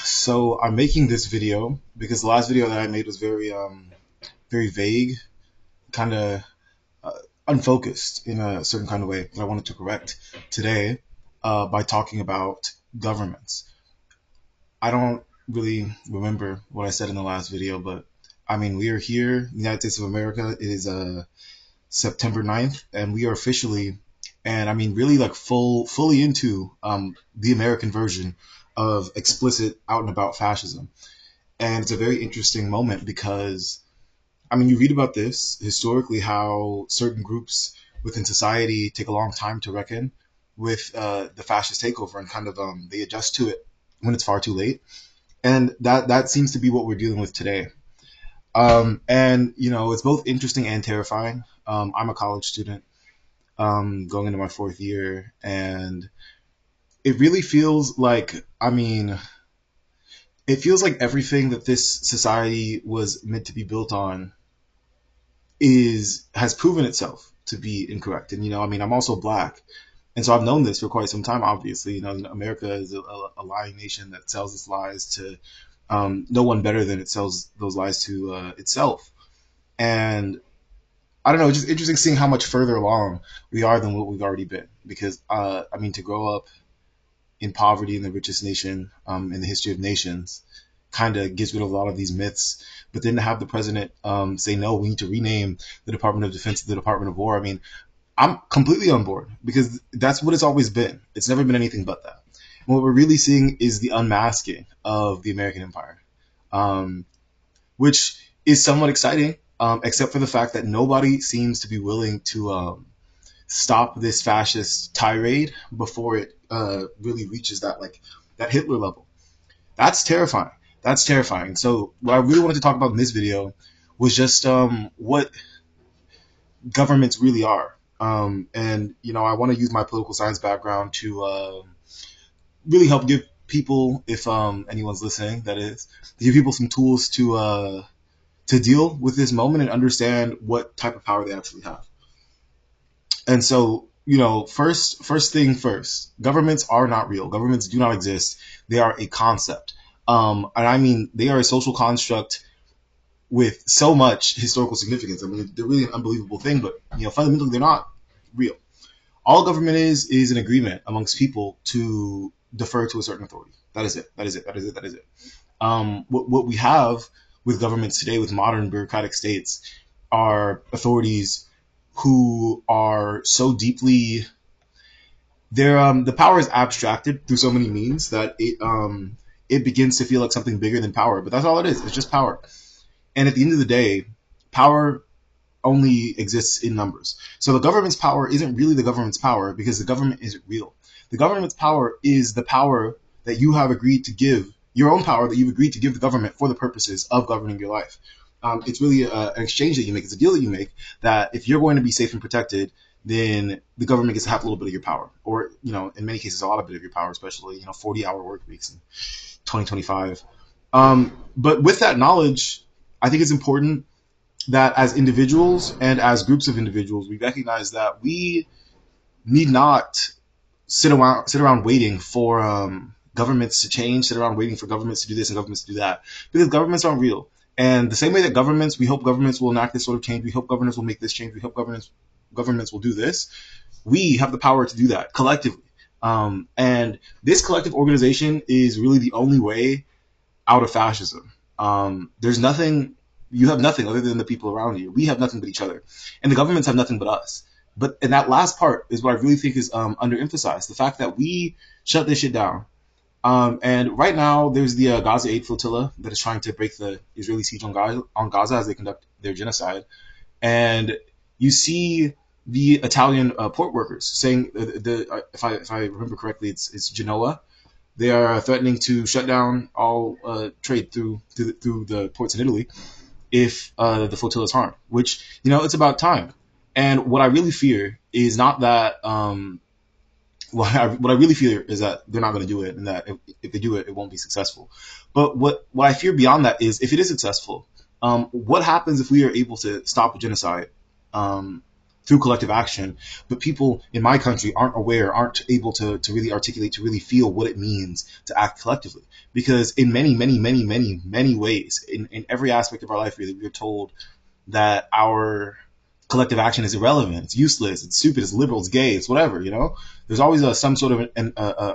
So I'm making this video because the last video that I made was very vague, kind of uh, unfocused in a certain kind of way that I wanted to correct today by talking about governments. I don't really remember what I said in the last video, but I mean, we are here in the United States of America. It is September 9th, and we are officially, and I mean, really like fully into the American version of explicit out and about fascism. And it's a very interesting moment because, I mean, you read about this historically how certain groups within society take a long time to reckon with the fascist takeover and kind of they adjust to it when it's far too late. And that seems to be what we're dealing with today. And, it's both interesting and terrifying. I'm a college student going into my fourth year, and it really feels like, I mean, it feels like everything that this society was meant to be built on is has proven itself to be incorrect. And I mean, I'm also black, and so I've known this for quite some time. Obviously, America is a lying nation that sells its lies to no one better than it sells those lies to itself. And I don't know, it's just interesting seeing how much further along we are than what we've already been. Because I mean, to grow up in poverty in the richest nation in the history of nations kind of gets rid of a lot of these myths. But then to have the president say, no, we need to rename the Department of Defense to the Department of War. I mean, I'm completely on board because that's what it's always been. It's never been anything but that. And what we're really seeing is the unmasking of the American empire, um, which is somewhat exciting, except for the fact that nobody seems to be willing to stop this fascist tirade before it really reaches that Hitler level. That's terrifying. That's terrifying. So what I really wanted to talk about in this video was just what governments really are. And I want to use my political science background to really help give people, if anyone's listening, that is, to give people some tools to deal with this moment and understand what type of power they actually have. And so, first thing first, governments are not real. Governments do not exist. They are a concept. And I mean, they are a social construct with so much historical significance. I mean, they're really an unbelievable thing, but fundamentally, they're not real. All government is an agreement amongst people to defer to a certain authority. That is it. That is it. That is it. That is it. What we have with governments today, with modern bureaucratic states, are authorities who are so deeply the power is abstracted through so many means that it begins to feel like something bigger than power. But that's all it is. It's just power. And at the end of the day, power only exists in numbers. So the government's power isn't really the government's power because the government isn't real. The government's power is the power that you have agreed to give, your own power that you've agreed to give the government for the purposes of governing your life. It's really an exchange that you make. It's a deal that you make that if you're going to be safe and protected, then the government gets to have a little bit of your power, or in many cases, a lot of bit of your power, especially 40-hour work weeks in 2025. But with that knowledge, I think it's important that as individuals and as groups of individuals, we recognize that we need not sit around waiting for governments to change, sit around waiting for governments to do this and governments to do that, because governments aren't real. And the same way that we hope governments will enact this sort of change, we hope governments will make this change, we hope governments will do this. We have the power to do that collectively. And this collective organization is really the only way out of fascism. There's nothing, you have nothing other than the people around you. We have nothing but each other. And the governments have nothing but us. And that last part is what I really think is underemphasized. The fact that we shut this shit down. And right now, there's the Gaza Aid Flotilla that is trying to break the Israeli siege on Gaza as they conduct their genocide. And you see the Italian port workers saying, if I remember correctly, it's Genoa. They are threatening to shut down all trade through the ports in Italy if the flotilla is harmed, which, it's about time. And what I really fear is not that, what I really fear is that they're not going to do it, and that if they do it, it won't be successful. But what I fear beyond that is if it is successful, what happens if we are able to stop a genocide through collective action. But people in my country aren't aware, aren't able to really articulate, to really feel what it means to act collectively. Because in many, many, many, many, many ways, in every aspect of our life, really, we're told that our collective action is irrelevant, it's useless, it's stupid, it's liberal, it's gay, it's whatever. There's always some sort of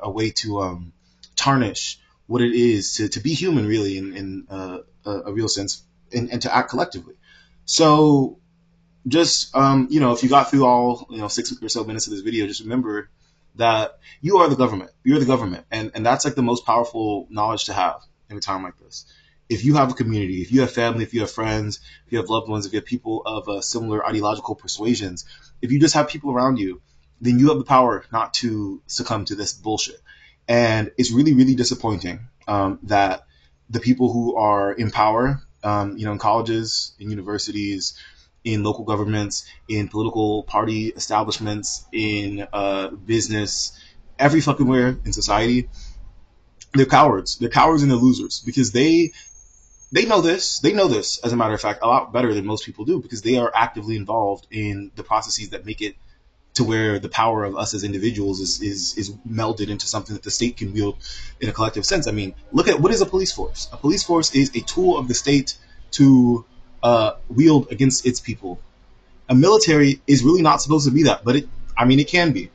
a way to tarnish what it is to be human, really, in a real sense, and to act collectively. So just if you got through all 6 or so minutes of this video, just remember that you are the government. You're the government, and that's like the most powerful knowledge to have in a time like this. If you have a community, if you have family, if you have friends, if you have loved ones, if you have people of similar ideological persuasions, if you just have people around you, then you have the power not to succumb to this bullshit. And it's really, really disappointing that the people who are in power, in colleges, in universities, in local governments, in political party establishments, in business, every fucking where in society, they're cowards. They're cowards and they're losers because they know this. They know this, as a matter of fact, a lot better than most people do because they are actively involved in the processes that make it to where the power of us as individuals is melded into something that the state can wield in a collective sense. I mean, look at what is a police force. A police force is a tool of the state to wield against its people. A military is really not supposed to be that, but it can be.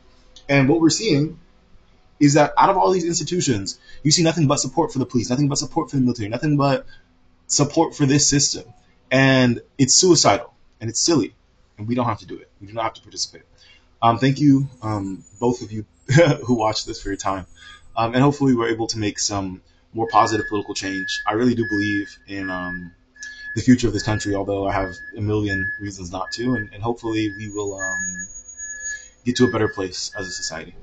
And what we're seeing is that out of all these institutions, you see nothing but support for the police, nothing but support for the military, nothing but support for this system. And it's suicidal and it's silly. And we don't have to do it. We do not have to participate. Thank you, both of you who watched this, for your time. And hopefully we're able to make some more positive political change. I really do believe in the future of this country, although I have a million reasons not to. And hopefully we will get to a better place as a society.